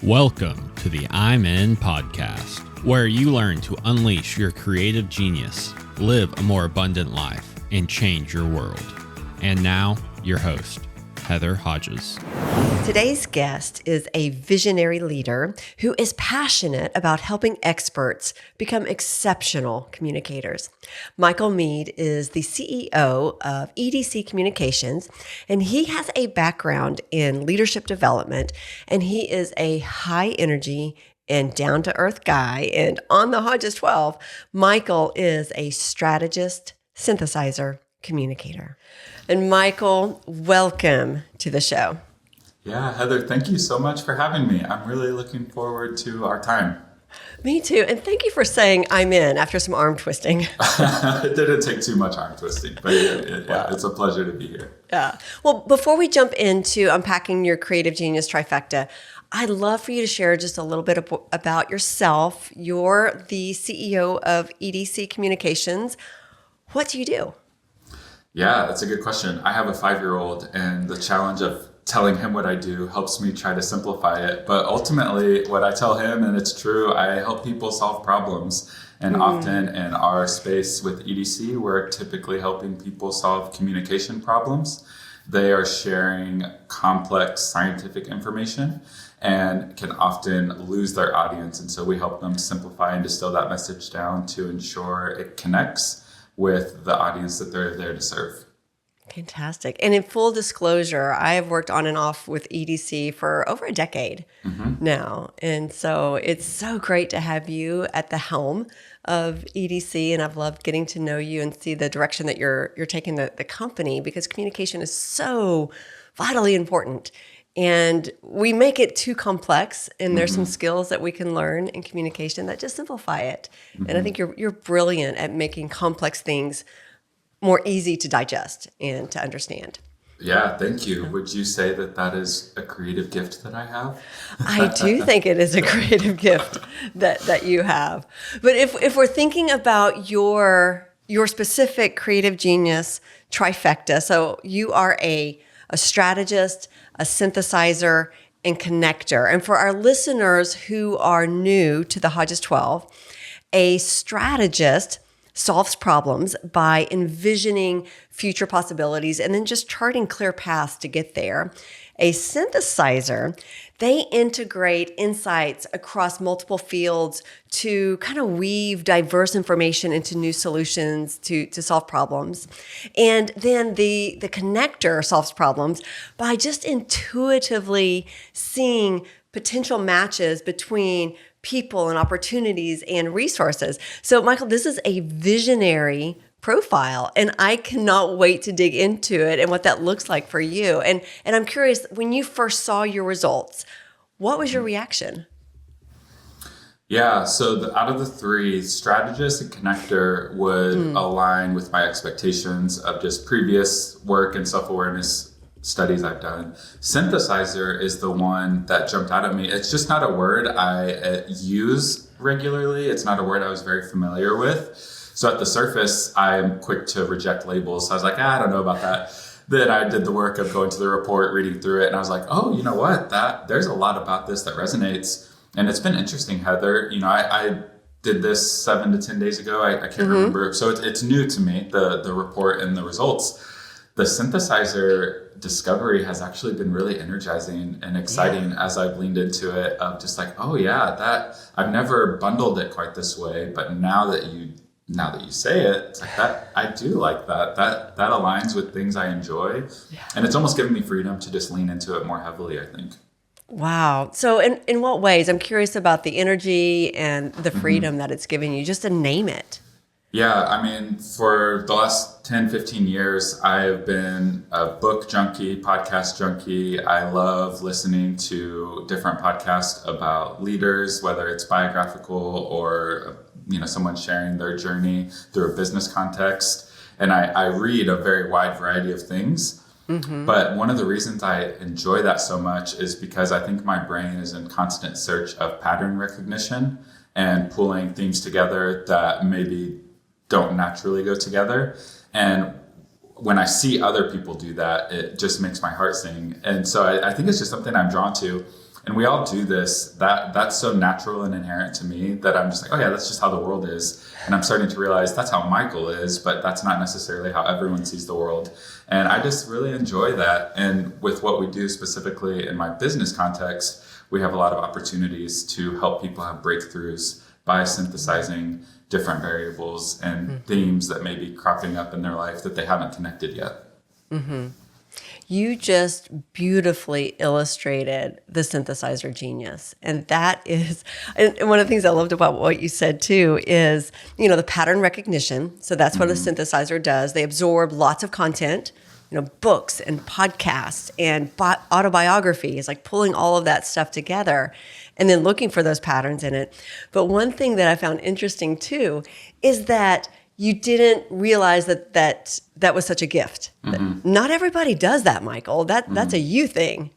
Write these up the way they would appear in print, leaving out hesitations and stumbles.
Welcome to the I'm In podcast, where you learn to unleash your creative genius, live a more abundant life, and change your world. And now, your host, Heather Hodges. Today's guest is a visionary leader who is passionate about helping experts become exceptional communicators. Michael Mead is the CEO of EDC Communications, and he has a background in leadership development, and he is a high energy and down-to-earth guy. And on the Hodges 12, Michael is a strategist, synthesizer, communicator. And Michael, welcome to the show. Yeah, Heather, thank you so much for having me. I'm really looking forward to our time. Me too. And thank you for saying I'm in after some arm twisting. It didn't take too much arm twisting, but it's a pleasure to be here. Yeah. Well, before we jump into unpacking your Creative Genius Trifecta, I'd love for you to share just a little bit about yourself. You're the CEO of EDC Communications. What do you do? Yeah, that's a good question. I have a 5-year-old, and the challenge of telling him what I do helps me try to simplify it. But ultimately, what I tell him, and it's true, I help people solve problems. And often in our space with EDC, we're typically helping people solve communication problems. They are sharing complex scientific information and can often lose their audience. And so we help them simplify and distill that message down to ensure it connects with the audience that they're there to serve. Fantastic. And in full disclosure, I have worked on and off with EDC for over a decade now. And so it's so great to have you at the helm of EDC. And I've loved getting to know you and see the direction that you're taking the company, because communication is so vitally important. And we make it too complex, and there's some skills that we can learn in communication that just simplify it. And I think you're brilliant at making complex things more easy to digest and to understand. Yeah, thank you. Would you say that is a creative gift that I have? I do think it is a creative gift that you have. But if we're thinking about your specific creative genius trifecta, so you are a strategist, a synthesizer, and connector. And for our listeners who are new to the Hodges 12, a strategist solves problems by envisioning future possibilities and then just charting clear paths to get there. A synthesizer, they integrate insights across multiple fields to kind of weave diverse information into new solutions to solve problems. And then the connector solves problems by just intuitively seeing potential matches between people and opportunities and resources. So, Michael, this is a visionary profile, and I cannot wait to dig into it and what that looks like for you. And I'm curious, when you first saw your results, what was your reaction? Yeah, so out of the three, strategist and connector would align with my expectations of just previous work and self-awareness studies I've done. Synthesizer is the one that jumped out at me. It's just not a word I use regularly. It's not a word I was very familiar with. So at the surface, I'm quick to reject labels. So I was like, I don't know about that. Then I did the work of going to the report, reading through it, and I was like, oh, you know what? There's a lot about this that resonates. And it's been interesting, Heather. You know, I did this 7 to 10 days ago. I can't remember. So it's new to me, the report and the results. The synthesizer discovery has actually been really energizing and exciting as I've leaned into it, of just like, oh yeah, that I've never bundled it quite this way, but now that you say it, it's like that, I do like that aligns with things I enjoy. And it's almost given me freedom to just lean into it more heavily, I think. Wow. So in what ways? I'm curious about the energy and the freedom that it's given you, just to name it. Yeah, I mean, for the last 10, 15 years, I've been a book junkie, podcast junkie. I love listening to different podcasts about leaders, whether it's biographical or, someone sharing their journey through a business context. And I read a very wide variety of things. But one of the reasons I enjoy that so much is because I think my brain is in constant search of pattern recognition and pulling themes together that maybe don't naturally go together. And when I see other people do that, it just makes my heart sing. And so I think it's just something I'm drawn to. And we all do this. That's so natural and inherent to me that I'm just like, oh yeah, that's just how the world is. And I'm starting to realize that's how Michael is, but that's not necessarily how everyone sees the world. And I just really enjoy that. And with what we do specifically in my business context, we have a lot of opportunities to help people have breakthroughs by synthesizing different variables and themes that may be cropping up in their life that they haven't connected yet. Mm-hmm. You just beautifully illustrated the synthesizer genius. And that is, and one of the things I loved about what you said too is, the pattern recognition. So that's what a synthesizer does. They absorb lots of content, books and podcasts and autobiographies, like pulling all of that stuff together and then looking for those patterns in it. But one thing that I found interesting too is that you didn't realize that was such a gift. Not everybody does that, Michael. That's a you thing.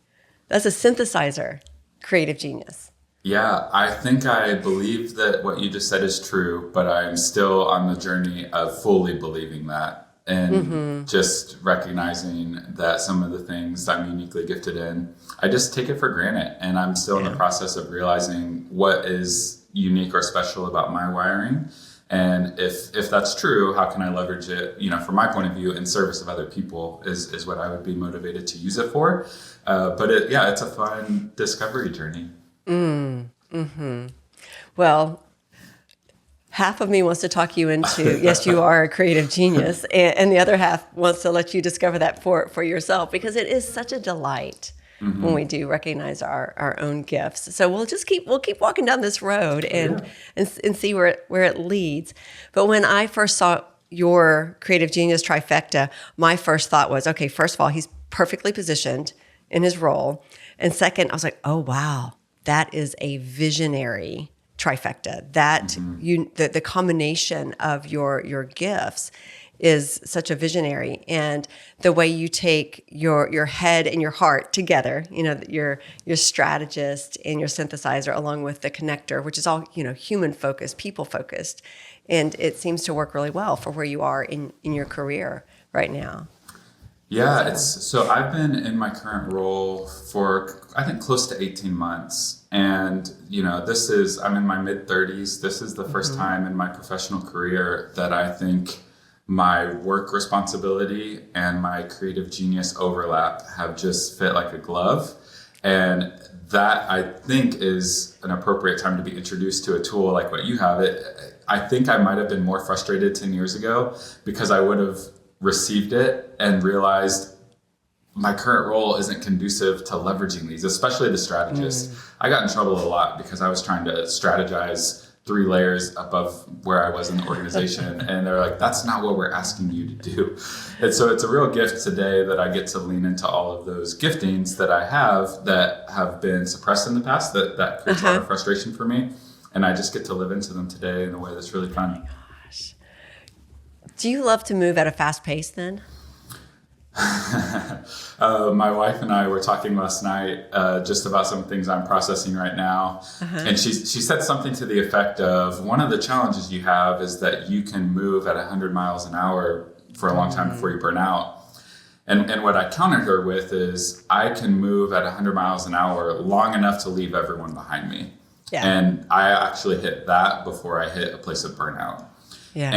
That's a synthesizer creative genius. Yeah, I think I believe that what you just said is true, but I'm still on the journey of fully believing that and just recognizing that some of the things I'm uniquely gifted in, I just take it for granted. And I'm still in the process of realizing what is unique or special about my wiring. And if that's true, how can I leverage it, from my point of view, in service of other people is what I would be motivated to use it for. But it's a fun discovery journey. Well, half of me wants to talk you into, yes, you are a creative genius. And the other half wants to let you discover that for yourself, because it is such a delight when we do recognize our own gifts. So we'll keep walking down this road and see where it leads. But when I first saw your Creative Genius Trifecta, my first thought was, okay, first of all, he's perfectly positioned in his role. And second, I was like, oh, wow, that is a visionary trifecta. That the combination of your gifts is such a visionary, and the way you take your head and your heart together, your strategist and your synthesizer, along with the connector, which is all human focused, people focused, and it seems to work really well for where you are in your career right now. Yeah, so I've been in my current role for I think close to 18 months, and I'm in my mid 30s. This is the first time in my professional career that I think my work responsibility and my creative genius overlap have just fit like a glove. And that, I think, is an appropriate time to be introduced to a tool like what you have. I think I might have been more frustrated 10 years ago because I would have received it and realized my current role isn't conducive to leveraging these, especially the strategist. I got in trouble a lot because I was trying to strategize 3 layers above where I was in the organization. And they're like, that's not what we're asking you to do. And so it's a real gift today that I get to lean into all of those giftings that I have that have been suppressed in the past, that creates a lot of frustration for me. And I just get to live into them today in a way that's really fun. Oh my gosh. Do you love to move at a fast pace then? My wife and I were talking last night just about some things I'm processing right now. And she said something to the effect of, one of the challenges you have is that you can move at 100 miles an hour for a long time before you burn out. And what I countered her with is, I can move at 100 miles an hour long enough to leave everyone behind me. Yeah. And I actually hit that before I hit a place of burnout. Yeah.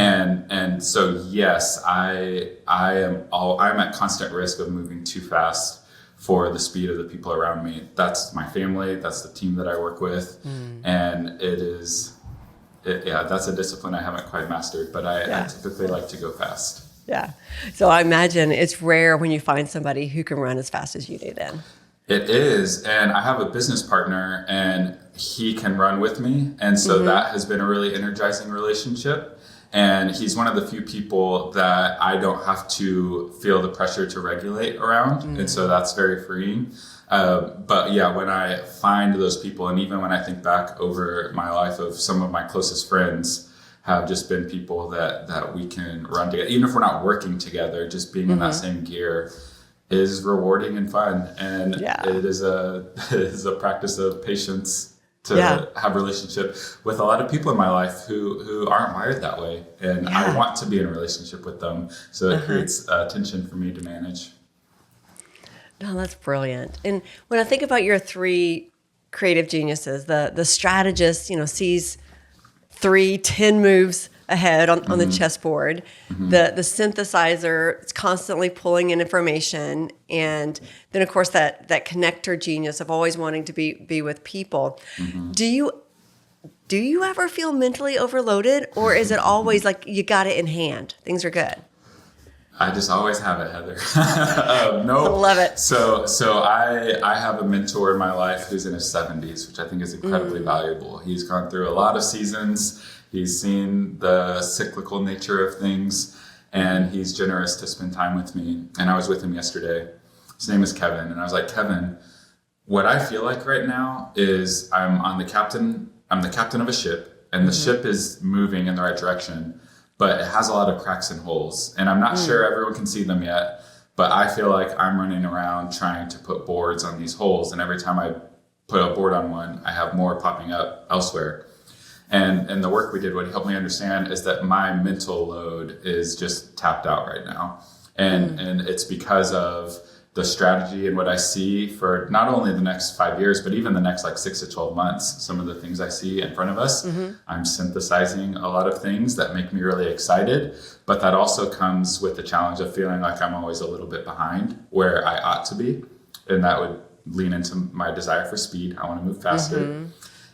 And so yes, I'm at constant risk of moving too fast for the speed of the people around me. That's my family, that's the team that I work with. And that's a discipline I haven't quite mastered, but I typically like to go fast. Yeah. So I imagine it's rare when you find somebody who can run as fast as you do then. It is. And I have a business partner and he can run with me. And so that has been a really energizing relationship. And he's one of the few people that I don't have to feel the pressure to regulate around. And so that's very freeing. But yeah, when I find those people, and even when I think back over my life, of some of my closest friends have just been people that we can run together. Even if we're not working together, just being in that same gear is rewarding and fun. And it is a practice of patience to have a relationship with a lot of people in my life who aren't wired that way. And I want to be in a relationship with them. So it creates tension for me to manage. No, that's brilliant. And when I think about your 3 creative geniuses. The strategist, sees 10 moves ahead on the chessboard. The synthesizer is constantly pulling in information. And then, of course, that connector genius of always wanting to be with people. Do you ever feel mentally overloaded, or is it always like you got it in hand? Things are good. I just always have it, Heather. No, I love it. So I have a mentor in my life who's in his 70s, which I think is incredibly valuable. He's gone through a lot of seasons. He's seen the cyclical nature of things, and he's generous to spend time with me. And I was with him yesterday. His name is Kevin, and I was like, Kevin, what I feel like right now is I'm the captain of a ship, and the ship is moving in the right direction, but it has a lot of cracks and holes. And I'm not sure everyone can see them yet, but I feel like I'm running around trying to put boards on these holes. And every time I put a board on one, I have more popping up elsewhere. And the work we did, what he helped me understand is that my mental load is just tapped out right now. And it's because of the strategy and what I see for not only the next 5 years, but even the next 6 to 12 months, some of the things I see in front of us. I'm synthesizing a lot of things that make me really excited, but that also comes with the challenge of feeling like I'm always a little bit behind where I ought to be. And that would lean into my desire for speed. I want to move faster.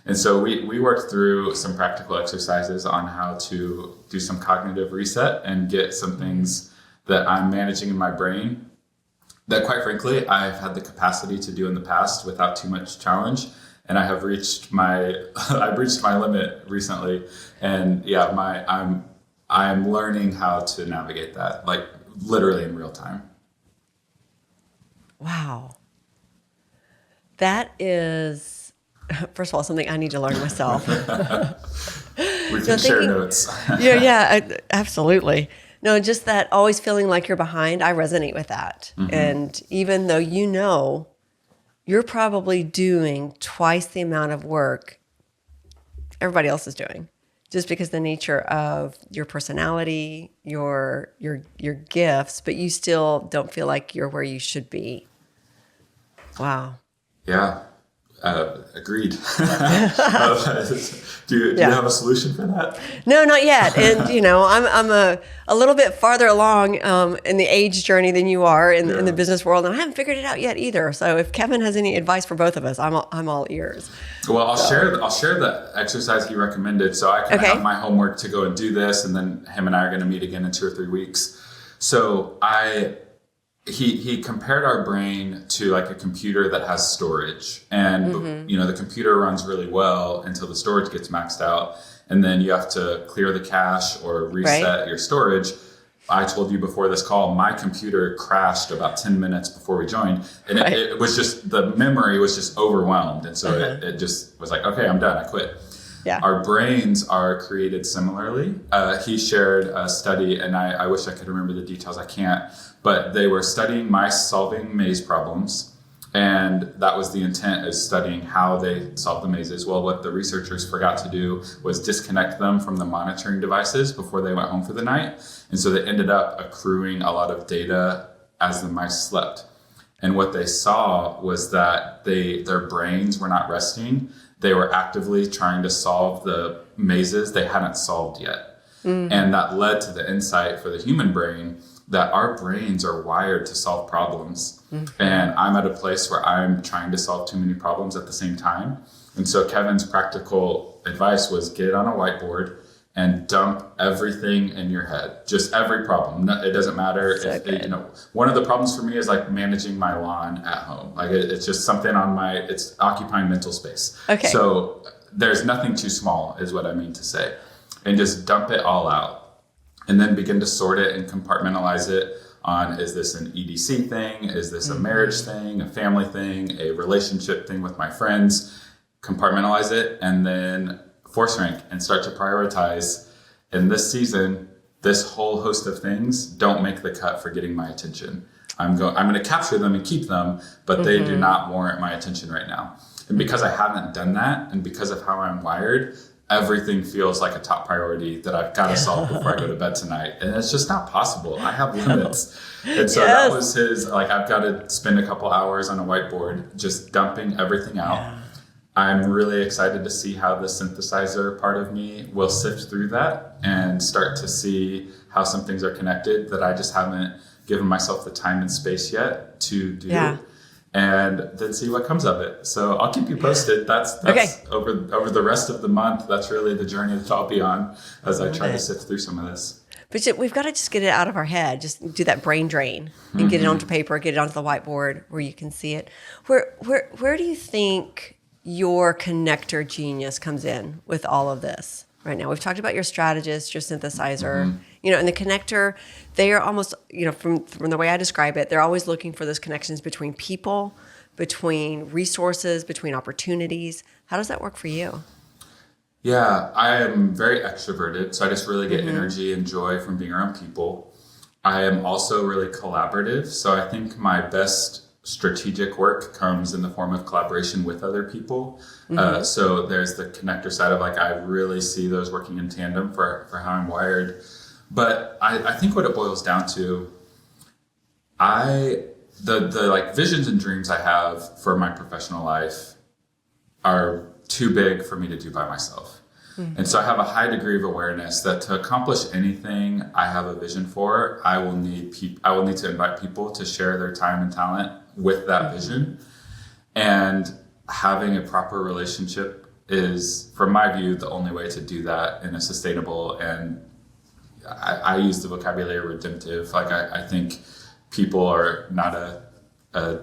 And so we worked through some practical exercises on how to do some cognitive reset and get some things that I'm managing in my brain that, quite frankly, I've had the capacity to do in the past without too much challenge. And I have reached I've reached my limit recently. And yeah, I'm learning how to navigate that, literally in real time. Wow. That is, first of all, something I need to learn myself. We can share notes. Absolutely. No, just that always feeling like you're behind, I resonate with that. And even though you're probably doing twice the amount of work everybody else is doing, just because the nature of your personality, your gifts, but you still don't feel like you're where you should be. Wow. Yeah. Agreed. Do you have a solution for that? No, not yet. And I'm a little bit farther along in the age journey than you are in the business world, and I haven't figured it out yet either. So if Kevin has any advice for both of us, I'm all ears. Well, I'll share the exercise he recommended, so I can have my homework to go and do this, and then him and I are going to meet again in 2 or 3 weeks. So He compared our brain to a computer that has storage, and the computer runs really well until the storage gets maxed out, and then you have to clear the cache or reset your storage. I told you before this call, my computer crashed about 10 minutes before we joined, and it was just, the memory was just overwhelmed, and so it just was like, okay, I'm done, I quit. Yeah. Our brains are created similarly. He shared a study, and I wish I could remember the details. I can't. But they were studying mice solving maze problems. And that was the intent, is studying how they solve the mazes. Well, what the researchers forgot to do was disconnect them from the monitoring devices before they went home for the night. And so they ended up accruing a lot of data as the mice slept. And what they saw was that their brains were not resting. They were actively trying to solve the mazes they hadn't solved yet. And that led to the insight for the human brain that our brains are wired to solve problems. And I'm at a place where I'm trying to solve too many problems at the same time. And so Kevin's practical advice was get on a whiteboard and dump everything in your head, just every problem. It doesn't matter one of the problems for me is managing my lawn at home. It's just something it's occupying mental space. Okay. So there's nothing too small is what I mean to say. And just dump it all out. And then begin to sort it and compartmentalize it on, is this an EDC thing? Is this a marriage thing, a family thing, a relationship thing with my friends? Compartmentalize it and then force rank and start to prioritize. In this season, this whole host of things don't make the cut for getting my attention. I'm going to capture them and keep them, but they do not warrant my attention right now. And because I haven't done that, and because of how I'm wired, everything feels like a top priority that I've got to solve before I go to bed tonight. And it's just not possible. I have limits. And so that was his, I've got to spend a couple hours on a whiteboard just dumping everything out. I'm really excited to see how the synthesizer part of me will sift through that and start to see how some things are connected that I just haven't given myself the time and space yet to do. Yeah. And then see what comes of it. So I'll keep you posted. That's okay. over the rest of the month. That's really the journey that I'll be on as I try to sift through some of this. But we've got to just get it out of our head. Just do that brain drain and get it onto paper, get it onto the whiteboard where you can see it. Where do you think your connector genius comes in with all of this right now? We've talked about your strategist, your synthesizer, and the connector. They are almost, from the way I describe it, they're always looking for those connections between people, between resources, between opportunities. How does that work for you? Yeah, I am very extroverted, so I just really get energy and joy from being around people. I am also really collaborative, so I think my best strategic work comes in the form of collaboration with other people. So there's the connector side of I really see those working in tandem for how I'm wired. But I think what it boils down to, the visions and dreams I have for my professional life are too big for me to do by myself. And so I have a high degree of awareness that to accomplish anything I have a vision for, I will need to invite people to share their time and talent with that vision. And having a proper relationship is, from my view, the only way to do that in a sustainable, and I use the vocabulary redemptive. I think people are not a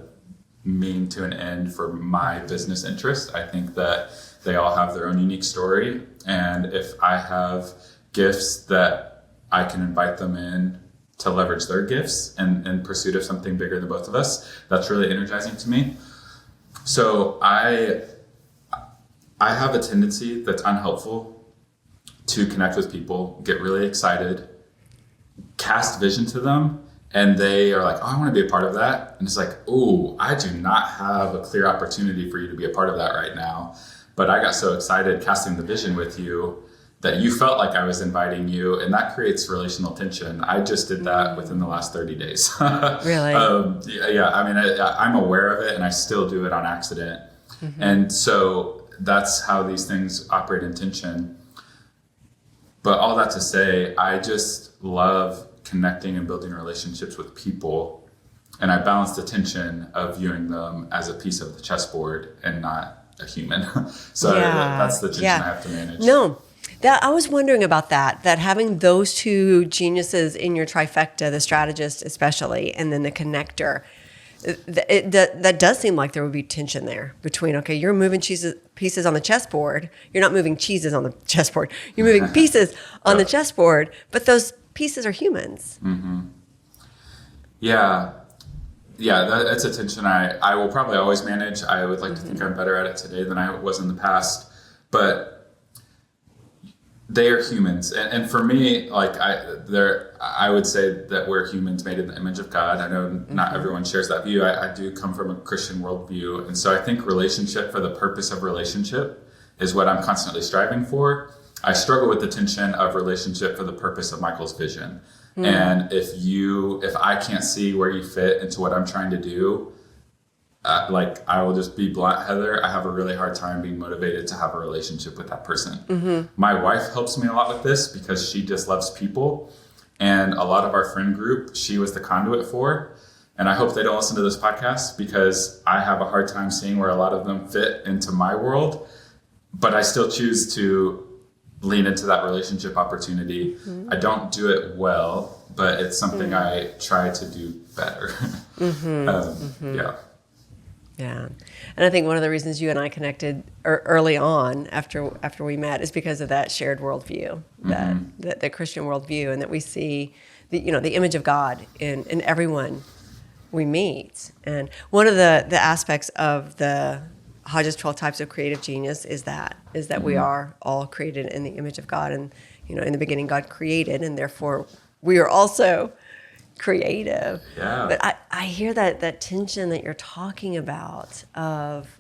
mean to an end for my business interest. I think that they all have their own unique story. And if I have gifts that I can invite them in to leverage their gifts in pursuit of something bigger than both of us, that's really energizing to me. So I have a tendency that's unhelpful to connect with people, get really excited, cast vision to them, and they are like, oh, I want to be a part of that. And it's like, oh, I do not have a clear opportunity for you to be a part of that right now. But I got so excited casting the vision with you that you felt like I was inviting you, and that creates relational tension. I just did that within the last 30 days. Really? Yeah. I mean, I'm aware of it, and I still do it on accident. And so that's how these things operate in tension. But all that to say, I just love connecting and building relationships with people. And I balance the tension of viewing them as a piece of the chessboard and not a human. So that's the tension I have to manage. No, I was wondering about that having those two geniuses in your trifecta, the strategist especially, and then the connector, that does seem like there would be tension there between, okay, you're moving pieces on the chessboard. You're not moving cheeses on the chessboard. You're moving pieces on the chessboard, but those pieces are humans. Yeah, that's a tension I will probably always manage. I would like to think I'm better at it today than I was in the past, but they are humans. And for me, I would say that we're humans made in the image of God. I know not everyone shares that view. I do come from a Christian worldview. And so I think relationship for the purpose of relationship is what I'm constantly striving for. I struggle with the tension of relationship for the purpose of Michael's vision. And if I can't see where you fit into what I'm trying to do, I will just be blunt, Heather, I have a really hard time being motivated to have a relationship with that person. My wife helps me a lot with this because she just loves people. And a lot of our friend group, she was the conduit for. And I hope they don't listen to this podcast because I have a hard time seeing where a lot of them fit into my world. But I still choose to lean into that relationship opportunity. I don't do it well, but it's something I try to do better. Yeah. And I think one of the reasons you and I connected early on after we met is because of that shared worldview, that the Christian worldview, and that we see the image of God in everyone we meet. And one of the aspects of the Hodges 12 types of creative genius is that we are all created in the image of God. And, in the beginning, God created, and therefore we are also creative. Yeah. But I hear that tension that you're talking about of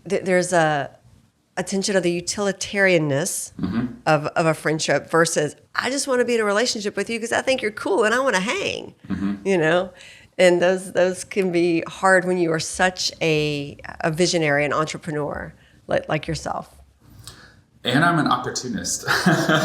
there's a tension of the utilitarianness of a friendship versus I just want to be in a relationship with you because I think you're cool and I want to hang, And those can be hard when you are such a visionary, an entrepreneur like yourself. And I'm an opportunist.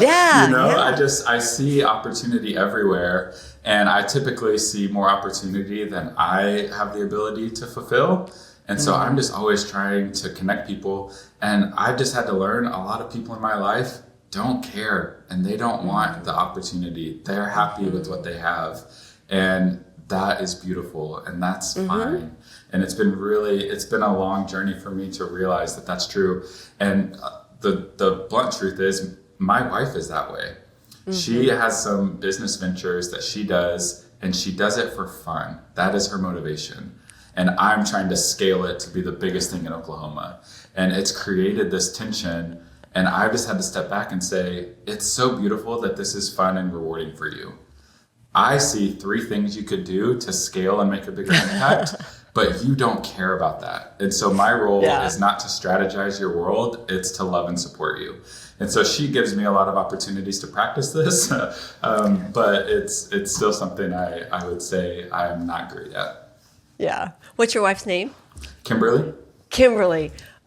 Yeah. I see opportunity everywhere. And I typically see more opportunity than I have the ability to fulfill. And so I'm just always trying to connect people. And I've just had to learn a lot of people in my life don't care and they don't want the opportunity. They're happy with what they have. And that is beautiful and that's fine. And it's been a long journey for me to realize that that's true. And the blunt truth is my wife is that way. She has some business ventures that she does and she does it for fun. That is her motivation. And I'm trying to scale it to be the biggest thing in Oklahoma. And it's created this tension. And I've just had to step back and say, it's so beautiful that this is fun and rewarding for you. I see 3 things you could do to scale and make a bigger impact, but you don't care about that. And so my role is not to strategize your world, it's to love and support you. And so she gives me a lot of opportunities to practice this, but it's still something I would say I'm not great at. Yeah. What's your wife's name? Kimberly.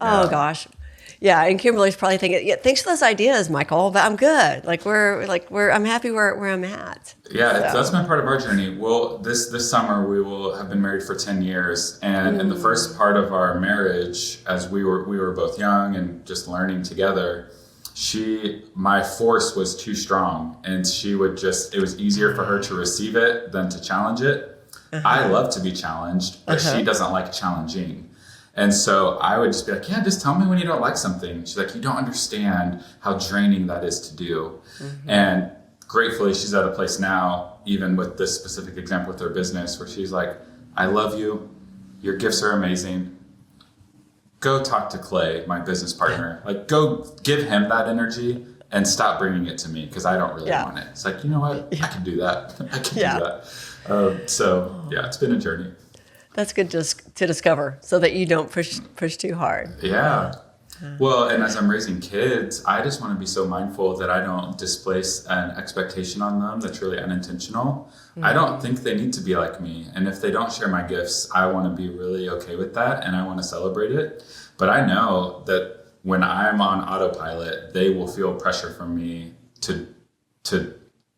Oh, gosh. Yeah, and Kimberly's probably thinking, thanks for those ideas, Michael, but I'm good. I'm happy where I'm at. Yeah, that's been part of our journey. Well, this summer we will have been married for 10 years, and in the first part of our marriage, as we were both young and just learning together, my force was too strong, and it was easier for her to receive it than to challenge it. I love to be challenged, but she doesn't like challenging. And so I would just be like, just tell me when you don't like something. She's like, you don't understand how draining that is to do. And gratefully, she's at a place now, even with this specific example with her business, where she's like, I love you. Your gifts are amazing. Go talk to Clay, my business partner. Like, go give him that energy and stop bringing it to me because I don't really want it. It's like, you know what? I can do that. I can do that. It's been a journey. That's good to discover so that you don't push too hard. Yeah. Well, and as I'm raising kids, I just want to be so mindful that I don't displace an expectation on them that's really unintentional. I don't think they need to be like me. And if they don't share my gifts, I want to be really okay with that and I want to celebrate it. But I know that when I'm on autopilot, they will feel pressure from me to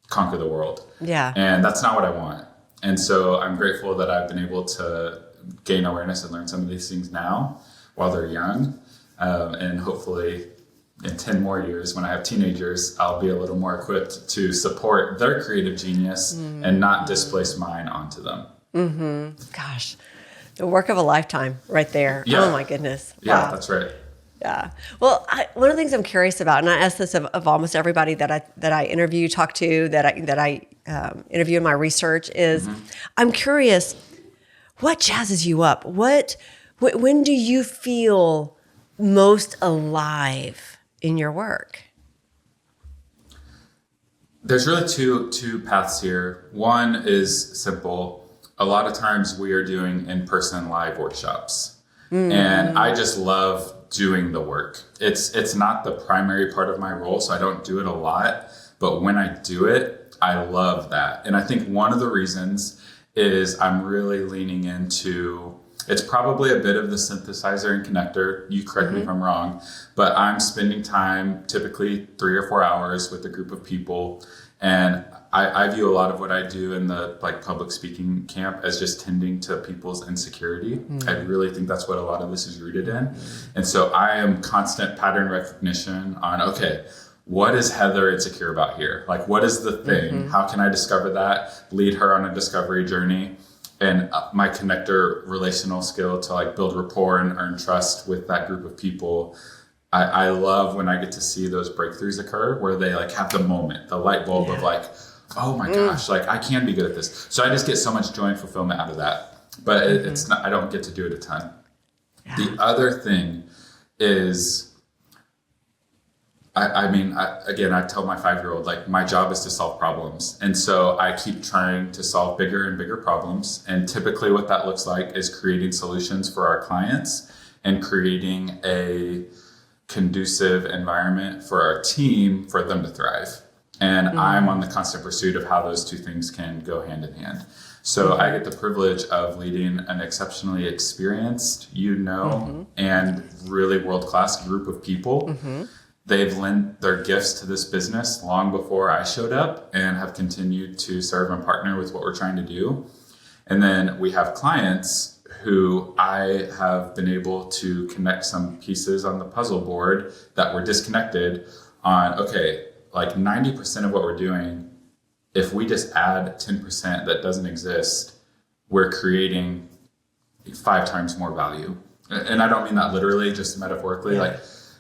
conquer the world. Yeah. And that's not what I want. And so I'm grateful that I've been able to gain awareness and learn some of these things now while they're young. And hopefully in 10 more years, when I have teenagers, I'll be a little more equipped to support their creative genius and not displace mine onto them. Gosh, the work of a lifetime right there. Yeah. Oh my goodness. Yeah, wow. That's right. Yeah. Well, one of the things I'm curious about, and I ask this of almost everybody that I interview, talk to, that I interview in my research, is I'm curious, what jazzes you up? When do you feel most alive in your work? There's really two paths here. One is simple. A lot of times we are doing in-person live workshops, and I just love doing the work. It's not the primary part of my role, so I don't do it a lot, but when I do it, I love that. And I think one of the reasons is I'm really leaning into, it's probably a bit of the synthesizer and connector, you correct me if I'm wrong, but I'm spending time, typically 3 or 4 hours with a group of people, and I view a lot of what I do in the public speaking camp as just tending to people's insecurity. I really think that's what a lot of this is rooted in. And so I am constant pattern recognition on, okay, what is Heather insecure about here? What is the thing? How can I discover that? Lead her on a discovery journey. And my connector relational skill to build rapport and earn trust with that group of people. I love when I get to see those breakthroughs occur where they have the moment, the light bulb of oh my gosh, I can be good at this. So I just get so much joy and fulfillment out of that. But it's not, I don't get to do it a ton. Yeah. The other thing is, I tell my 5-year-old, my job is to solve problems. And so I keep trying to solve bigger and bigger problems. And typically what that looks like is creating solutions for our clients and creating a conducive environment for our team for them to thrive. And I'm on the constant pursuit of how those two things can go hand in hand. So I get the privilege of leading an exceptionally experienced, and really world-class group of people. They've lent their gifts to this business long before I showed up and have continued to serve and partner with what we're trying to do. And then we have clients who I have been able to connect some pieces on the puzzle board that were disconnected on, okay, like 90% of what we're doing, if we just add 10% that doesn't exist, we're creating 5 times more value. And I don't mean that literally, just metaphorically.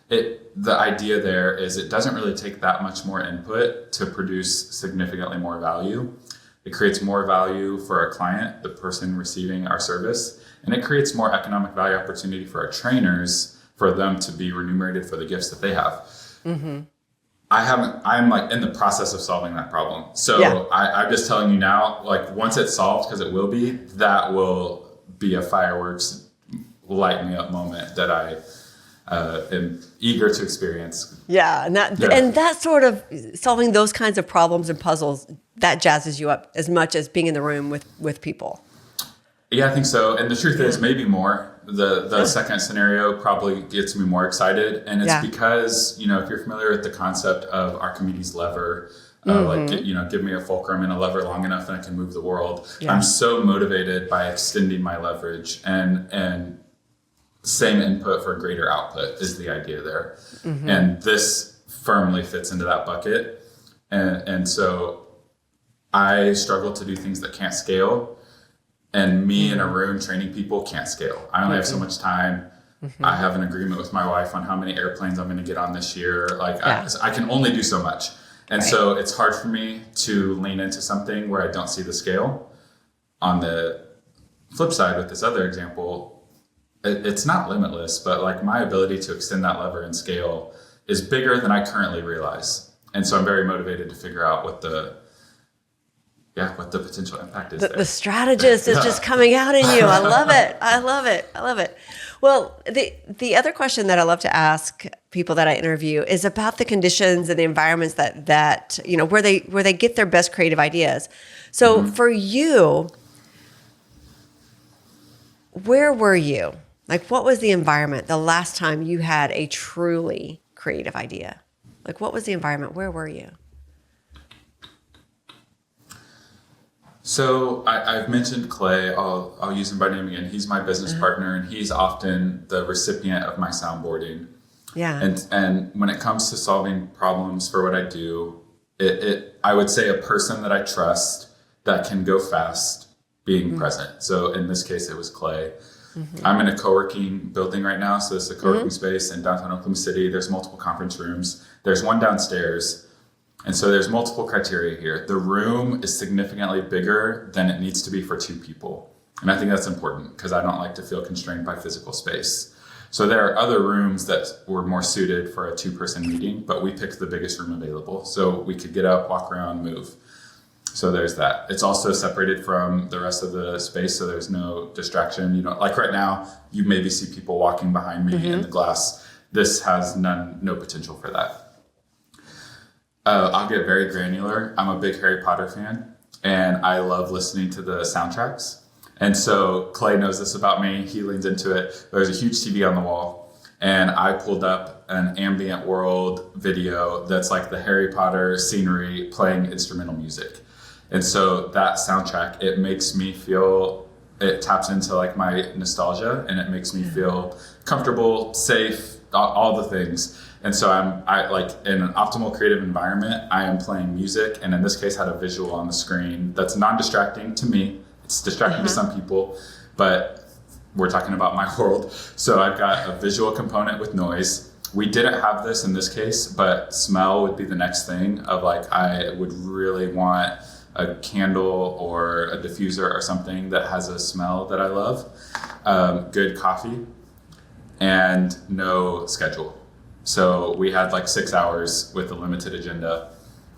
The idea there is it doesn't really take that much more input to produce significantly more value. It creates more value for our client, the person receiving our service, and it creates more economic value opportunity for our trainers, for them to be remunerated for the gifts that they have. I'm like in the process of solving that problem. So I'm just telling you now, like once it's solved, because it will be, that will be a fireworks light me up moment that I am eager to experience. And that sort of solving those kinds of problems and puzzles, that jazzes you up as much as being in the room with people. Yeah, I think so. And the truth is maybe more. The second scenario probably gets me more excited. And it's because, if you're familiar with the concept of Archimedes' lever, give me a fulcrum and a lever long enough and I can move the world. I'm so motivated by extending my leverage and same input for greater output is the idea there. And this firmly fits into that bucket. And so I struggle to do things that can't scale. And me in a room training people can't scale. I only have so much time. I have an agreement with my wife on how many airplanes I'm going to get on this year. I can only do so much. And so it's hard for me to lean into something where I don't see the scale. On the flip side with this other example, it's not limitless, but like my ability to extend that lever and scale is bigger than I currently realize. And so I'm very motivated to figure out what the potential impact is. The strategist is just coming out in you. I love it. Well, the other question that I love to ask people that I interview is about the conditions and the environments that where they get their best creative ideas. So for you, where were you? Like, what was the environment the last time you had a truly creative idea? Like, what was the environment? Where were you? So I've mentioned Clay. I'll use him by name again. He's my business partner, and he's often the recipient of my soundboarding. Yeah. And when it comes to solving problems for what I do, I would say a person that I trust that can go fast being present. So in this case, it was Clay. I'm in a co-working building right now. So it's a co-working space in downtown Oklahoma City. There's multiple conference rooms. There's one downstairs. And so there's multiple criteria here. The room is significantly bigger than it needs to be for 2 people. And I think that's important because I don't like to feel constrained by physical space. So there are other rooms that were more suited for a 2-person meeting, but we picked the biggest room available. So we could get up, walk around, move. So there's that. It's also separated from the rest of the space, so there's no distraction. Like right now, you maybe see people walking behind me in the glass. This has no potential for that. I'll get very granular. I'm a big Harry Potter fan, and I love listening to the soundtracks. And so Clay knows this about me. He leans into it. There's a huge TV on the wall, and I pulled up an ambient world video that's like the Harry Potter scenery playing instrumental music. And so that soundtrack, it makes me feel, it taps into like my nostalgia, and it makes me feel comfortable, safe, all the things. And so I like in an optimal creative environment, I am playing music, and in this case had a visual on the screen that's non-distracting to me. It's distracting to some people, but we're talking about my world. So I've got a visual component with noise. We didn't have this in this case, but smell would be the next thing of like, I would really want a candle or a diffuser or something that has a smell that I love. Good coffee and no schedule. So we had like 6 hours with a limited agenda,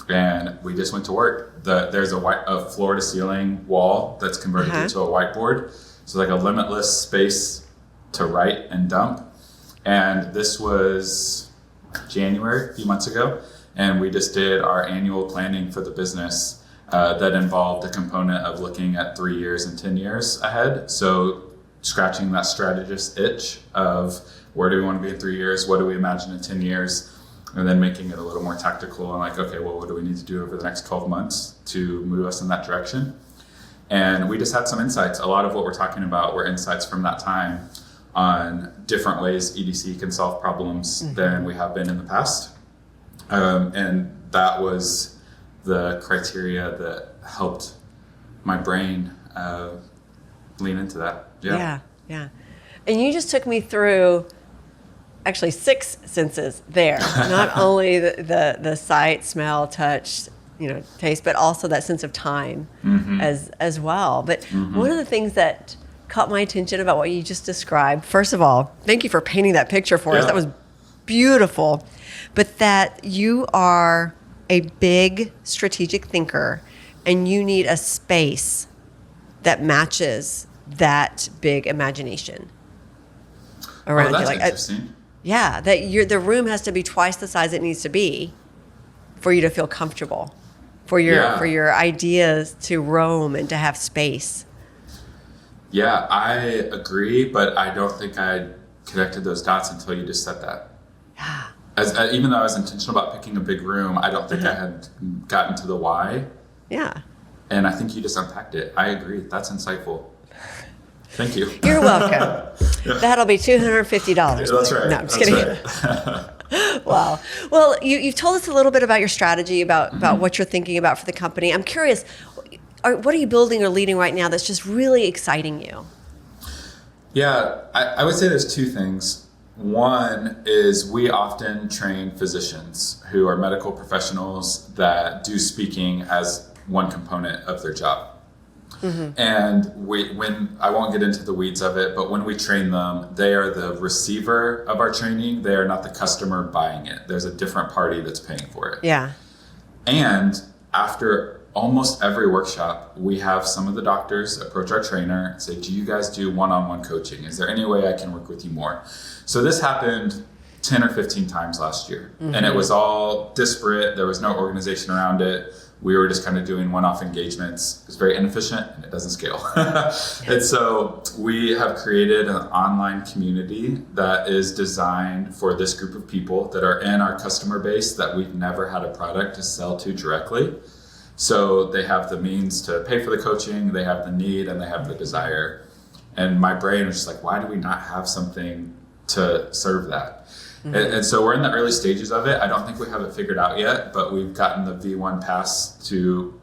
and we just went to work. There's a floor to ceiling wall that's converted into a whiteboard. So like a limitless space to write and dump. And this was January, a few months ago. And we just did our annual planning for the business. that involved a component of looking at 3 years and 10 years ahead. So scratching that strategist itch of where do we want to be in 3 years? What do we imagine in 10 years? And then making it a little more tactical and like, okay, well, what do we need to do over the next 12 months to move us in that direction? And we just had some insights. A lot of what we're talking about were insights from that time on different ways EDC can solve problems than we have been in the past. And that was the criteria that helped my brain lean into that. Yeah. And you just took me through actually 6 senses there. Not only the sight, smell, touch, taste, but also that sense of time as well. But one of the things that caught my attention about what you just described, first of all, thank you for painting that picture for us. That was beautiful. But that you are a big strategic thinker and you need a space that matches that big imagination around that's you. Like, interesting. that the room has to be twice the size it needs to be for you to feel comfortable, for your ideas to roam and to have space. Yeah, I agree, but I don't think I connected those dots until you just said that. Yeah. Even though I was intentional about picking a big room, I don't think I had gotten to the why. Yeah. And I think you just unpacked it. I agree. That's insightful. Thank you. You're welcome. That'll be $250. That's right. No, I'm just kidding. Right. Wow. Well, you've told us a little bit about your strategy, about what you're thinking about for the company. I'm curious, what are you building or leading right now that's just really exciting you? Yeah, I would say there's 2 things. One is we often train physicians who are medical professionals that do speaking as one component of their job. And when I won't get into the weeds of it, but when we train them, they are the receiver of our training. They are not the customer buying it. There's a different party that's paying for it. Yeah. And after almost every workshop, we have some of the doctors approach our trainer and say, do you guys do one-on-one coaching? Is there any way I can work with you more? So this happened 10 or 15 times last year. And it was all disparate. There was no organization around it. We were just kind of doing one-off engagements. It was very inefficient and it doesn't scale. And so we have created an online community that is designed for this group of people that are in our customer base that we've never had a product to sell to directly. So they have the means to pay for the coaching, they have the need, and they have the desire. And my brain was just like, why do we not have something to serve that? And so we're in the early stages of it. I don't think we have it figured out yet, but we've gotten the V1 pass to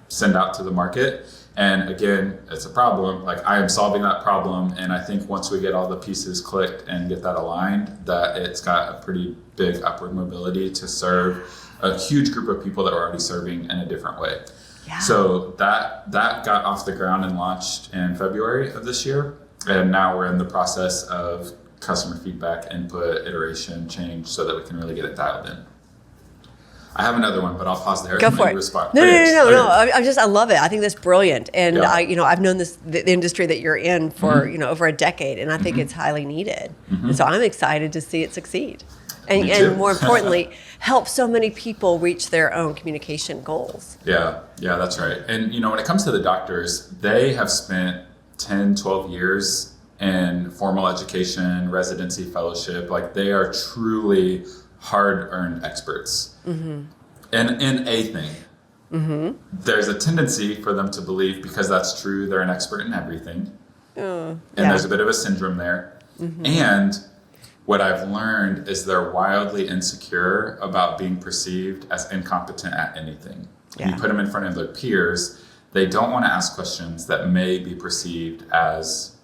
send out to the market. And again, it's a problem. Like, I am solving that problem. And I think once we get all the pieces clicked and get that aligned, that it's got a pretty big upward mobility to serve a huge group of people that we're already serving in a different way. Yeah. So that got off the ground and launched in February of this year. And now we're in the process of customer feedback, input, iteration, change, so that we can really get it dialed in. I have another one, but I'll pause there. Go for it. Respond. No. I love it. I think that's brilliant. And I've known the industry that you're in for, over a decade, and I think it's highly needed. And so I'm excited to see it succeed. And more importantly, help so many people reach their own communication goals. Yeah, that's right. And, when it comes to the doctors, they have spent 10, 12 years in formal education, residency, fellowship. Like, they are truly hard-earned experts in a thing. There's a tendency for them to believe, because that's true, they're an expert in everything. And there's a bit of a syndrome there. And what I've learned is they're wildly insecure about being perceived as incompetent at anything. You put them in front of their peers, they don't want to ask questions that may be perceived as,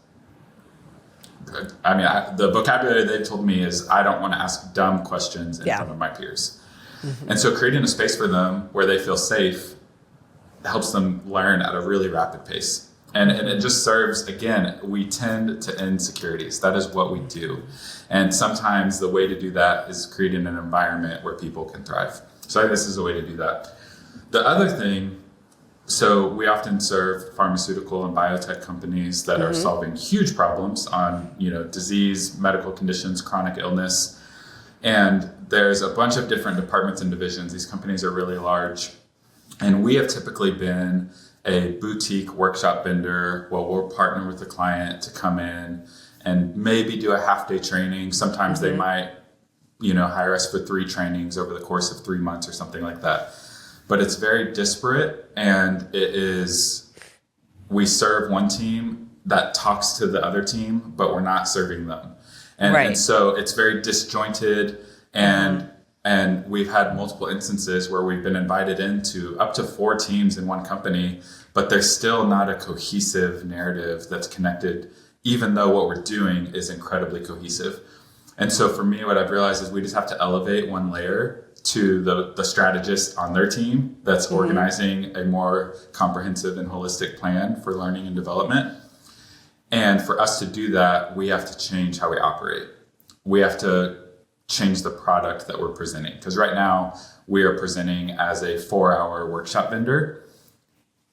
the vocabulary they've told me is, I don't want to ask dumb questions in front of my peers. And so creating a space for them where they feel safe helps them learn at a really rapid pace. And it just serves, again, we tend to insecurities. That is what we do. And sometimes the way to do that is creating an environment where people can thrive. So I think this is a way to do that. The other thing, so we often serve pharmaceutical and biotech companies that are solving huge problems on, disease, medical conditions, chronic illness. And there's a bunch of different departments and divisions. These companies are really large. And we have typically been a boutique workshop vendor. Well, we'll partner with the client to come in and maybe do a half-day training. Sometimes they might, hire us for 3 trainings over the course of 3 months or something like that. But it's very disparate, and we serve one team that talks to the other team, but we're not serving them. And so it's very disjointed, and we've had multiple instances where we've been invited into up to 4 teams in one company, but there's still not a cohesive narrative that's connected, even though what we're doing is incredibly cohesive. And so for me, what I've realized is we just have to elevate one layer to the strategist on their team that's organizing a more comprehensive and holistic plan for learning and development. And for us to do that, we have to change how we operate. We have to change the product that we're presenting. Because right now, we are presenting as a 4-hour workshop vendor.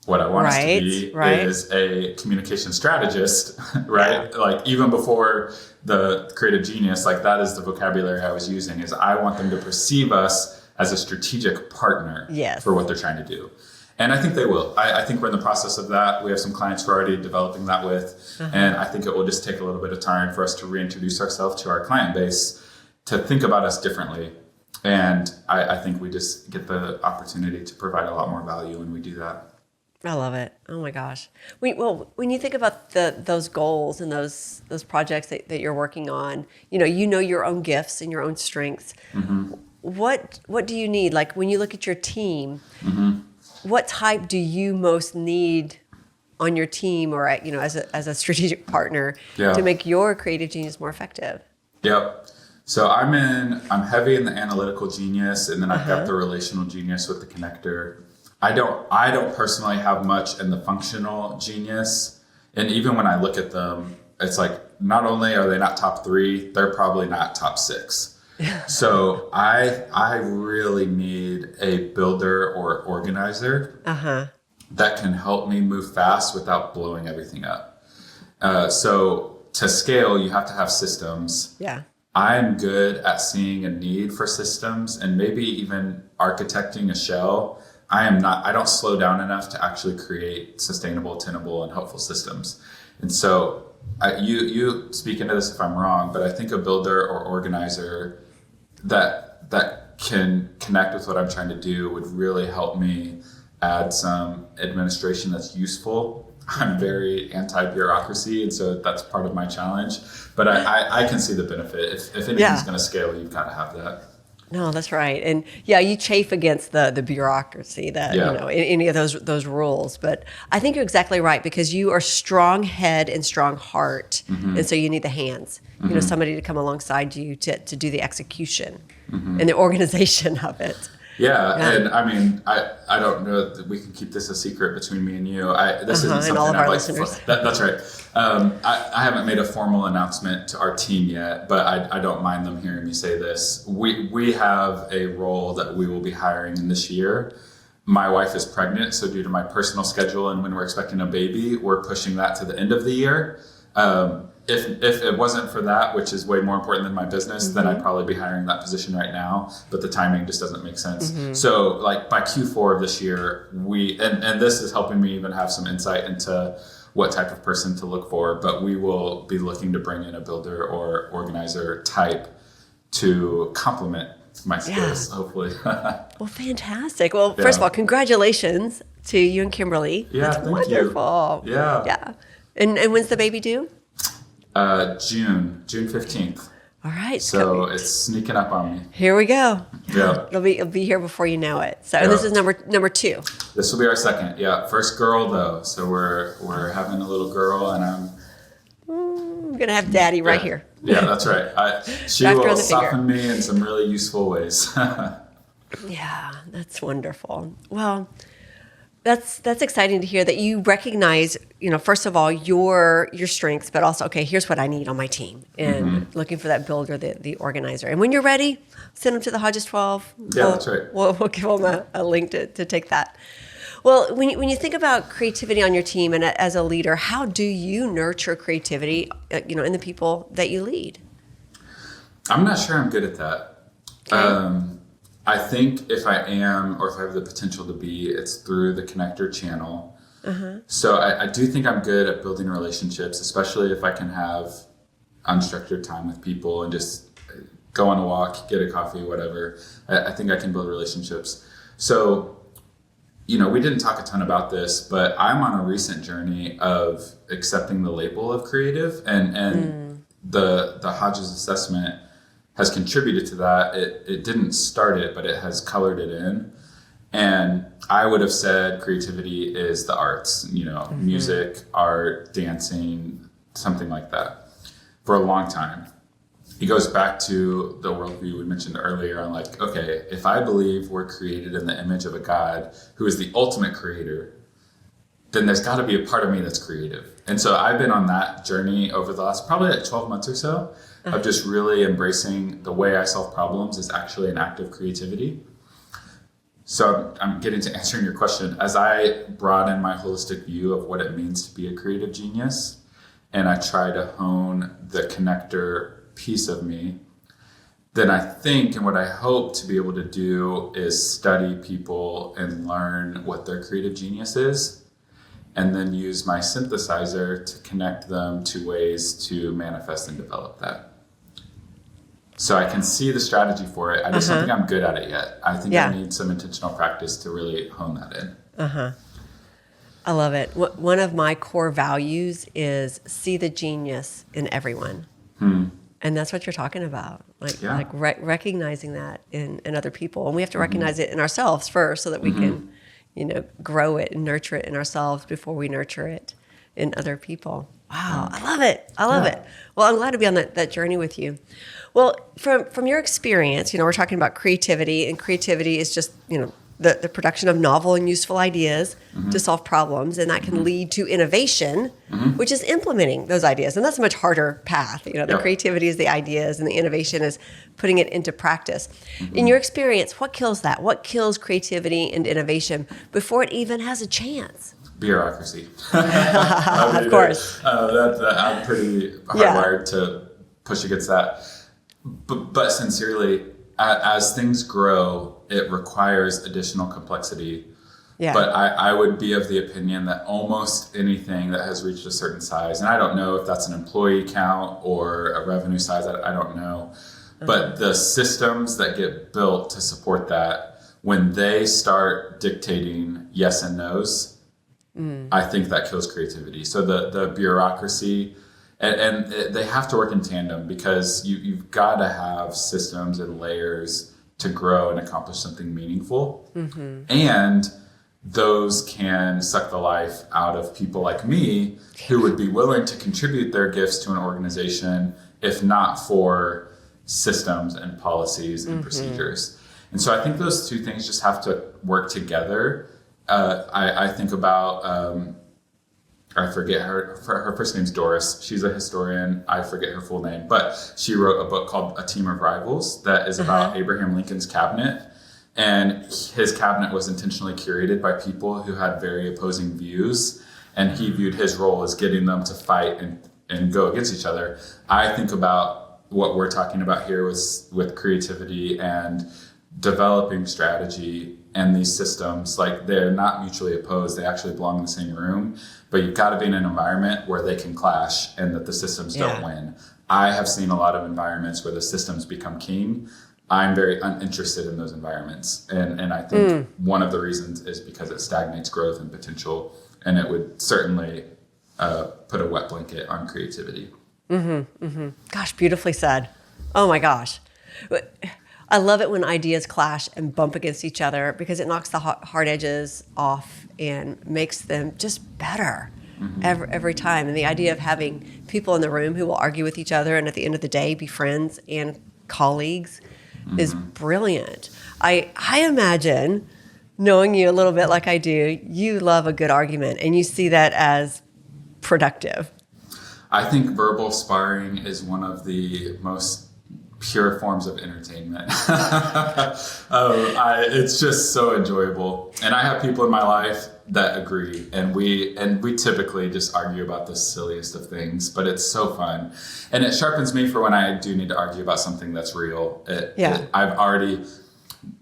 What I want us to be is a communication strategist, right? Yeah. Like even before the Creative Genius, like that is the vocabulary I was using, is I want them to perceive us as a strategic partner for what they're trying to do. And I think they will. I think we're in the process of that. We have some clients we're already developing that with. And I think it will just take a little bit of time for us to reintroduce ourselves to our client base, to think about us differently. And I think we just get the opportunity to provide a lot more value when we do that. I love it. Oh my gosh. When you think about those goals and those projects that you're working on, you know your own gifts and your own strengths. What do you need? Like when you look at your team, what type do you most need on your team or as a strategic partner to make your creative genius more effective? Yep. So I'm heavy in the analytical genius, and then I've got the relational genius with the connector. I don't personally have much in the functional genius. And even when I look at them, it's like, not only are they not top 3, they're probably not top 6. So I really need a builder or organizer that can help me move fast without blowing everything up. So to scale, you have to have systems. Yeah. I'm good at seeing a need for systems and maybe even architecting a shell. I don't slow down enough to actually create sustainable, tenable, and helpful systems. And so you speak into this if I'm wrong, but I think a builder or organizer that can connect with what I'm trying to do would really help me add some administration that's useful. I'm very anti-bureaucracy, and so that's part of my challenge. But I can see the benefit. If anything's going to scale, you've got to have that. No, that's right. And you chafe against the bureaucracy that, any of those rules. But I think you're exactly right, because you are strong head and strong heart. And so you need the hands, somebody to come alongside you to do the execution and the organization of it. Yeah. And I mean, I don't know that we can keep this a secret between me and you. This isn't something all of our I'd listeners. That's right. I haven't made a formal announcement to our team yet, but I don't mind them hearing me say this. We have a role that we will be hiring in this year. My wife is pregnant, so due to my personal schedule and when we're expecting a baby, we're pushing that to the end of the year. If it wasn't for that, which is way more important than my business, then I'd probably be hiring that position right now. But the timing just doesn't make sense. So like by Q4 of this year, and this is helping me even have some insight into what type of person to look for. But we will be looking to bring in a builder or organizer type to complement my skills, hopefully. Well, fantastic. Well, first of all, congratulations to you and Kimberly. Yeah, that's wonderful. You. Yeah. And when's the baby due? June 15th. All right. So it's sneaking up on me. Here we go. Yeah. It'll be here before you know it. So and this is number 2. This will be our second. Yeah. First girl though. So we're having a little girl, and I'm gonna have daddy right here. Yeah, that's right. She will soften me in some really useful ways. Yeah, that's wonderful. Well, that's exciting to hear that you recognize, first of all, your strengths, but also, okay, here's what I need on my team, and looking for that builder, the organizer. And when you're ready, send them to the Hodges 12. Yeah, that's right. We'll give them a link to take that. Well, when you think about creativity on your team and as a leader, how do you nurture creativity, in the people that you lead? I'm not sure I'm good at that. Okay. I think if I am, or if I have the potential to be, it's through the connector channel. So I do think I'm good at building relationships, especially if I can have unstructured time with people and just go on a walk, get a coffee, whatever. I think I can build relationships. So, we didn't talk a ton about this, but I'm on a recent journey of accepting the label of creative, and the Hodges assessment has contributed to that. It didn't start it, but it has colored it in. And I would have said creativity is the arts, music, art, dancing, something like that for a long time. It goes back to the worldview we mentioned earlier on, like, okay, if I believe we're created in the image of a God who is the ultimate creator, then there's got to be a part of me that's creative. And so I've been on that journey over the last probably like 12 months or so of just really embracing the way I solve problems is actually an act of creativity. So I'm getting to answering your question. As I broaden my holistic view of what it means to be a creative genius, and I try to hone the connector piece of me, then I think, and what I hope to be able to do is study people and learn what their creative genius is, and then use my synthesizer to connect them to ways to manifest and develop that. So I can see the strategy for it. I just don't think I'm good at it yet. I think I need some intentional practice to really hone that in. I love it. One of my core values is see the genius in everyone. And that's what you're talking about, recognizing that in other people. And we have to recognize it in ourselves first so that we can, grow it and nurture it in ourselves before we nurture it in other people. Wow, I love it. I love it. Well, I'm glad to be on that journey with you. Well, from your experience, we're talking about creativity, and creativity is just, the production of novel and useful ideas to solve problems, and that can lead to innovation, which is implementing those ideas. And that's a much harder path. The creativity is the ideas, and the innovation is putting it into practice. In your experience, what kills that? What kills creativity and innovation before it even has a chance? Bureaucracy. Of course. I'm pretty hardwired to push against that. But sincerely, as things grow, it requires additional complexity. But I would be of the opinion that almost anything that has reached a certain size, and I don't know if that's an employee count or a revenue size, I don't know. But the systems that get built to support that, when they start dictating yes and no's, I think that kills creativity. So the bureaucracy, and they have to work in tandem, because you've got to have systems and layers to grow and accomplish something meaningful. And those can suck the life out of people like me who would be willing to contribute their gifts to an organization, if not for systems and policies and procedures. And so I think those two things just have to work together. I think about, I forget her first name's Doris. She's a historian. I forget her full name, but she wrote a book called A Team of Rivals that is about Abraham Lincoln's cabinet. And his cabinet was intentionally curated by people who had very opposing views. And he viewed his role as getting them to fight and go against each other. I think about what we're talking about here with creativity and developing strategy, and these systems, like, they're not mutually opposed. They actually belong in the same room, but you've got to be in an environment where they can clash and that the systems don't win. I have seen a lot of environments where the systems become king. I'm very uninterested in those environments. And I think one of the reasons is because it stagnates growth and potential, and it would certainly put a wet blanket on creativity. Gosh, beautifully said. Oh my gosh. I love it when ideas clash and bump against each other, because it knocks the hard edges off and makes them just better every time. And the idea of having people in the room who will argue with each other and at the end of the day be friends and colleagues is brilliant. I imagine, knowing you a little bit like I do, you love a good argument and you see that as productive. I think verbal sparring is one of the most pure forms of entertainment. It's just so enjoyable. And I have people in my life that agree, and we typically just argue about the silliest of things, but it's so fun. And it sharpens me for when I do need to argue about something that's real.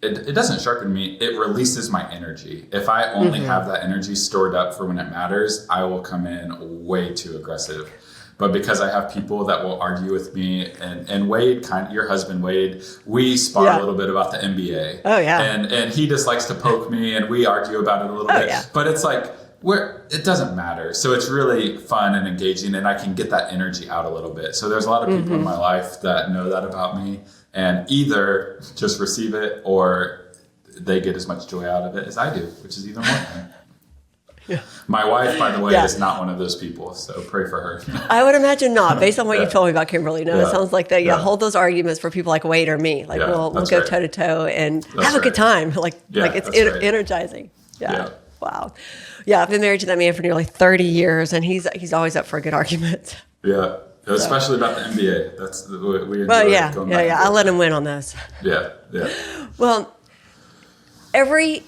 it doesn't sharpen me. It releases my energy. If I only have that energy stored up for when it matters, I will come in way too aggressive. But because I have people that will argue with me, and Wade, your husband Wade, we spar a little bit about the NBA. Oh yeah. And he just likes to poke me, and we argue about it a little bit. Yeah. But it's like it doesn't matter. So it's really fun and engaging, and I can get that energy out a little bit. So there's a lot of people in my life that know that about me, and either just receive it or they get as much joy out of it as I do, which is even more fun. Yeah. My wife, by the way, is not one of those people, so pray for her. I would imagine not, based on what you told me about Kimberly. No, it sounds like that. Hold those arguments for people like Wade or me. Like we'll go toe to toe and have a good time. Like it's energizing. Yeah. Wow. Yeah, I've been married to that man for nearly 30 years, and he's always up for a good argument. Yeah, especially about the NBA. That's we enjoy. Well, yeah. I'll let him win on those. Yeah. Well, every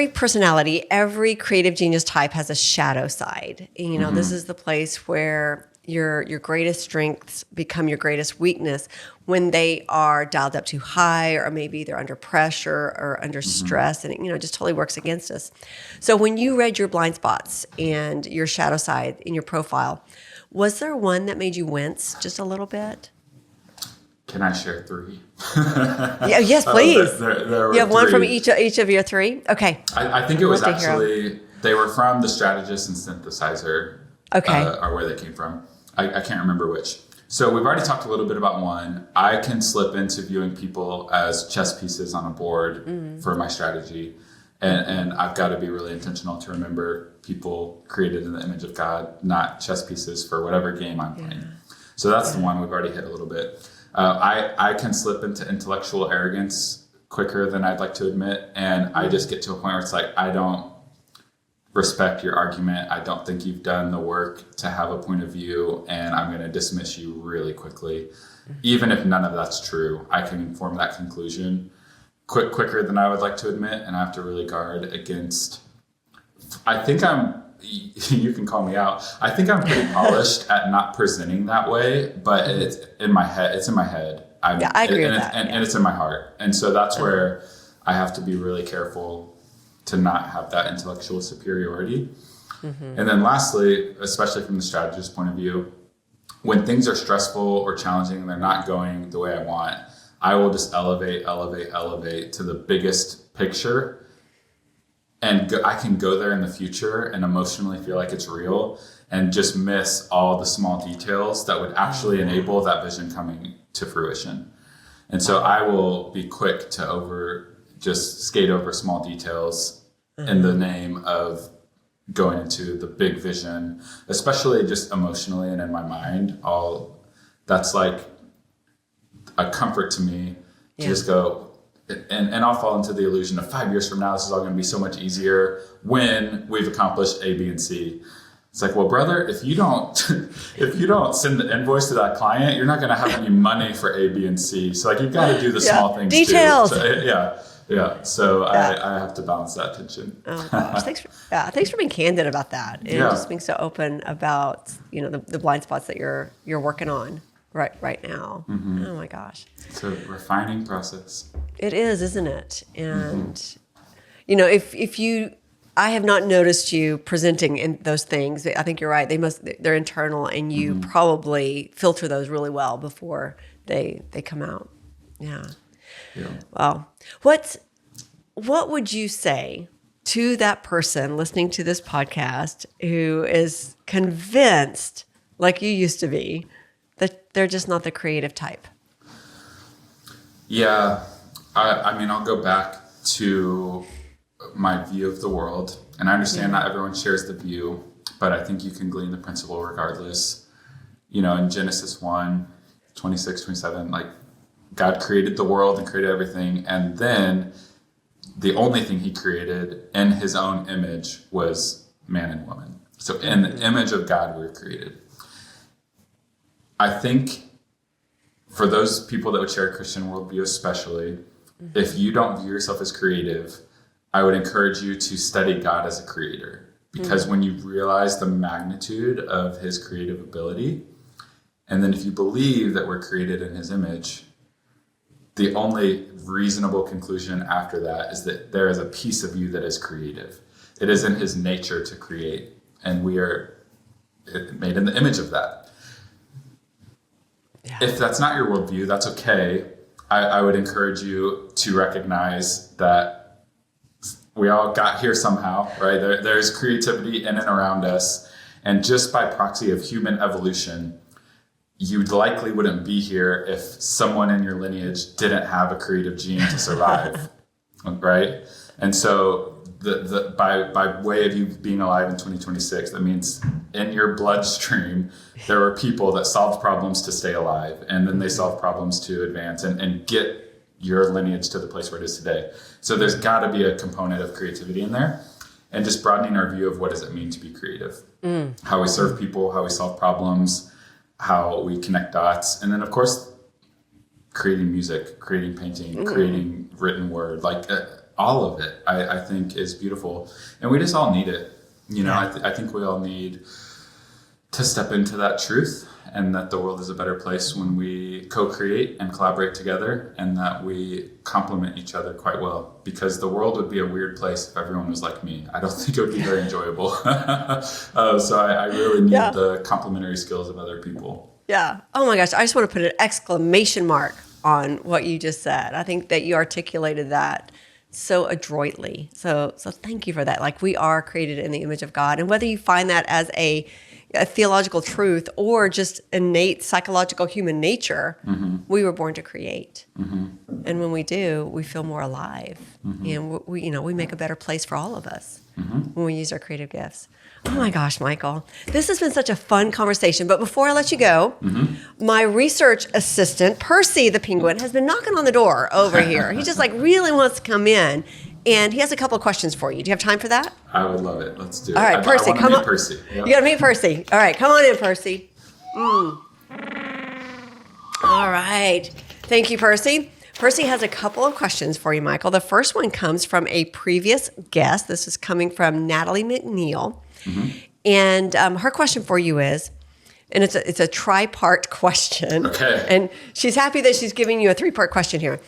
personality, every creative genius type has a shadow side. And, this is the place where your greatest strengths become your greatest weakness when they are dialed up too high, or maybe they're under pressure or under stress, and it just totally works against us. So when you read your blind spots and your shadow side in your profile, was there one that made you wince just a little bit? Can I share 3? Yes, please. There you have 3. one from each of your 3? Okay. I think it was actually, they were from the Strategist and Synthesizer. Okay. Are where they came from. I can't remember which. So we've already talked a little bit about one. I can slip into viewing people as chess pieces on a board for my strategy. And I've got to be really intentional to remember people created in the image of God, not chess pieces for whatever game I'm playing. So that's the one we've already hit a little bit. I can slip into intellectual arrogance quicker than I'd like to admit. And I just get to a point where it's like, I don't respect your argument. I don't think you've done the work to have a point of view, and I'm going to dismiss you really quickly. Even if none of that's true, I can form that conclusion quicker than I would like to admit. And I have to really guard against, you can call me out. I think I'm pretty polished at not presenting that way, but it's in my head. I agree with that. And it's in my heart. And so that's where I have to be really careful to not have that intellectual superiority. And then lastly, especially from the strategist point of view, when things are stressful or challenging and they're not going the way I want, I will just elevate to the biggest picture. And I can go there in the future and emotionally feel like it's real and just miss all the small details that would actually enable that vision coming to fruition. And so I will be quick to just skate over small details in the name of going into the big vision, especially just emotionally and in my mind. That's like a comfort to me to just go, and I'll fall into the illusion of 5 years from now, this is all going to be so much easier when we've accomplished A, B, and C. It's like, well, brother, if you don't send the invoice to that client, you're not going to have any money for A, B, and C. So like, you've got to do the small things details. Too. So, So I have to balance that tension. Oh gosh, thanks for being candid about that, and just being so open about the blind spots that you're working on right now. Oh my gosh, it's a refining process. It is, isn't it? And if you. I have not noticed you presenting in those things. I think you're right. They're internal, and you probably filter those really well before they come out. Yeah. Well, what would you say to that person listening to this podcast who is convinced, like you used to be, that they're just not the creative type? Yeah. I mean, I'll go back to my view of the world, and I understand not everyone shares the view, but I think you can glean the principle regardless. In Genesis 1:26-27, like, God created the world and created everything, and then the only thing he created in his own image was man and woman. So in the image of God we were created. I think for those people that would share a Christian worldview especially, if you don't view yourself as creative, I would encourage you to study God as a creator, because when you realize the magnitude of his creative ability, and then if you believe that we're created in his image, the only reasonable conclusion after that is that there is a piece of you that is creative. It is in his nature to create, and we are made in the image of that. Yeah. If that's not your worldview, that's okay. I would encourage you to recognize that we all got here somehow, right? There's creativity in and around us. And just by proxy of human evolution, you likely wouldn't be here if someone in your lineage didn't have a creative gene to survive, right? And so by way of you being alive in 2026, that means in your bloodstream, there were people that solved problems to stay alive, and then they solved problems to advance and get your lineage to the place where it is today. So there's got to be a component of creativity in there, and just broadening our view of what does it mean to be creative, how we serve people, how we solve problems, how we connect dots, and then of course, creating music, creating painting, creating written word, like all of it, I think is beautiful, and we just all need it. You know, I think we all need to step into that truth, and that the world is a better place when we co-create and collaborate together, and that we complement each other quite well, because the world would be a weird place if everyone was like me. I don't think it would be very enjoyable. So I really need the complementary skills of other people. Yeah. Oh my gosh. I just want to put an exclamation mark on what you just said. I think that you articulated that so adroitly. So thank you for that. Like, we are created in the image of God. And whether you find that as a theological truth or just innate psychological human nature, we were born to create. And when we do, we feel more alive. And we make a better place for all of us when we use our creative gifts. Oh my gosh, Michael, this has been such a fun conversation. But before I let you go, my research assistant, Percy the penguin, has been knocking on the door over here. He just really wants to come in. And he has a couple of questions for you. Do you have time for that? I would love it. Let's do it. All right, Percy, come on. Percy. Yep. You got to meet Percy. All right, come on in, Percy. All right. Thank you, Percy. Percy has a couple of questions for you, Michael. The first one comes from a previous guest. This is coming from Natalie McNeil. And her question for you is, and it's a tri-part question. Okay. And she's happy that she's giving you a 3-part question here.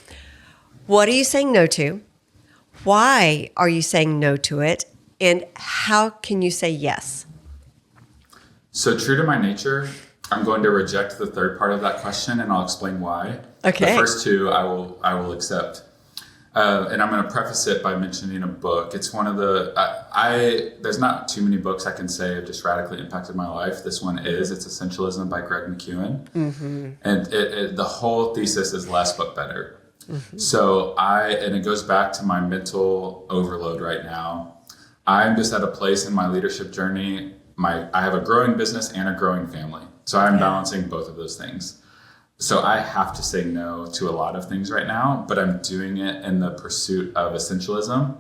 What are you saying no to? Why are you saying no to it? And how can you say yes? So true to my nature, I'm going to reject the third part of that question, and I'll explain why. Okay. The first two I will accept. And I'm going to preface it by mentioning a book. It's one of there's not too many books I can say have just radically impacted my life. This one is. It's Essentialism by Greg McKeown. And the whole thesis is less but better. So and it goes back to my mental overload right now. I'm just at a place in my leadership journey. I have a growing business and a growing family. So I'm balancing both of those things. So I have to say no to a lot of things right now, but I'm doing it in the pursuit of essentialism,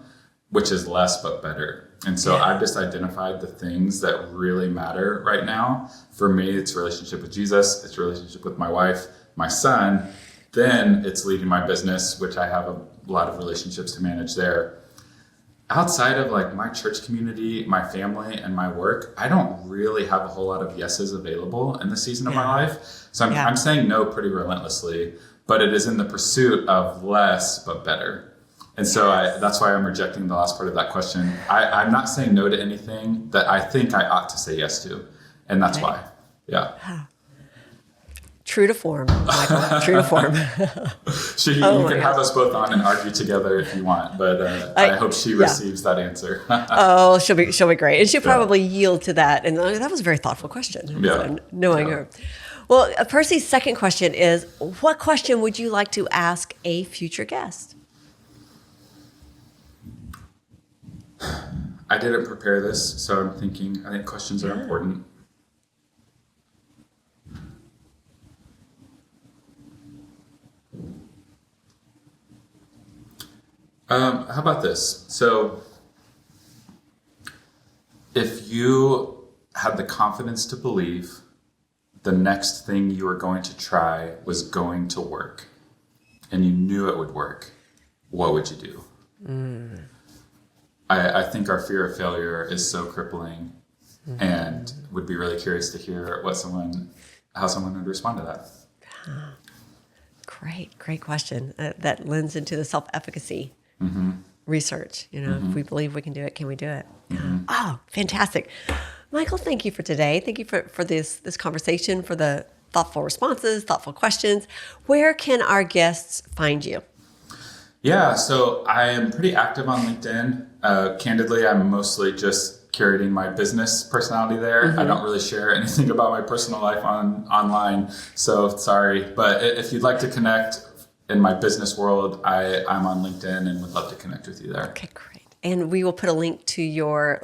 which is less but better. And so I've just identified the things that really matter right now. For me, it's relationship with Jesus. It's relationship with my wife, my son. Then it's leading my business, which I have a lot of relationships to manage there. Outside of my church community, my family, and my work, I don't really have a whole lot of yeses available in this season of my life. So I'm saying no pretty relentlessly, but it is in the pursuit of less but better. And so that's why I'm rejecting the last part of that question. I'm not saying no to anything that I think I ought to say yes to. And that's why. Yeah. True to form, Michael. True to form. You can have us both on and argue together if you want, but I hope she receives that answer. Oh, she'll be great, and she'll probably yield to that. And that was a very thoughtful question. So knowing her. Well, Percy's second question is: what question would you like to ask a future guest? I didn't prepare this, so I'm thinking. I think questions are important. How about this? So, if you had the confidence to believe the next thing you were going to try was going to work, and you knew it would work, what would you do? I think our fear of failure is so crippling, and would be really curious to hear how someone would respond to that. Great question. That lends into the self-efficacy research. If we believe we can do it, can we do it? Oh, fantastic. Michael, thank you for today. Thank you for this conversation, for the thoughtful responses, thoughtful questions. Where can our guests find you? Yeah, so I am pretty active on LinkedIn. Candidly, I'm mostly just curating my business personality there. I don't really share anything about my personal life online, so sorry. But if you'd like to connect in my business world, I'm on LinkedIn and would love to connect with you there. Okay, great. And we will put a link to your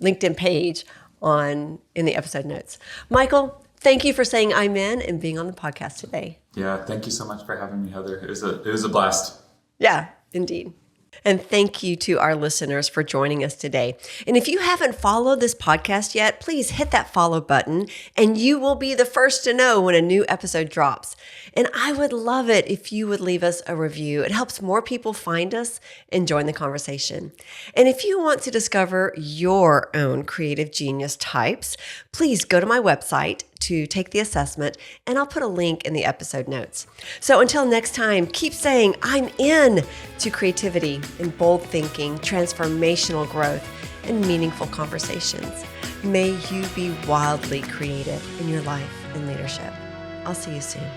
LinkedIn page in the episode notes. Michael, thank you for saying I'm in and being on the podcast today. Yeah, thank you so much for having me, Heather. It was a blast. Yeah, indeed. And thank you to our listeners for joining us today. And if you haven't followed this podcast yet, please hit that follow button and you will be the first to know when a new episode drops. And I would love it if you would leave us a review. It helps more people find us and join the conversation. And if you want to discover your own creative genius types, please go to my website to take the assessment, and I'll put a link in the episode notes. So until next time, keep saying I'm in to creativity and bold thinking, transformational growth, and meaningful conversations. May you be wildly creative in your life and leadership. I'll see you soon.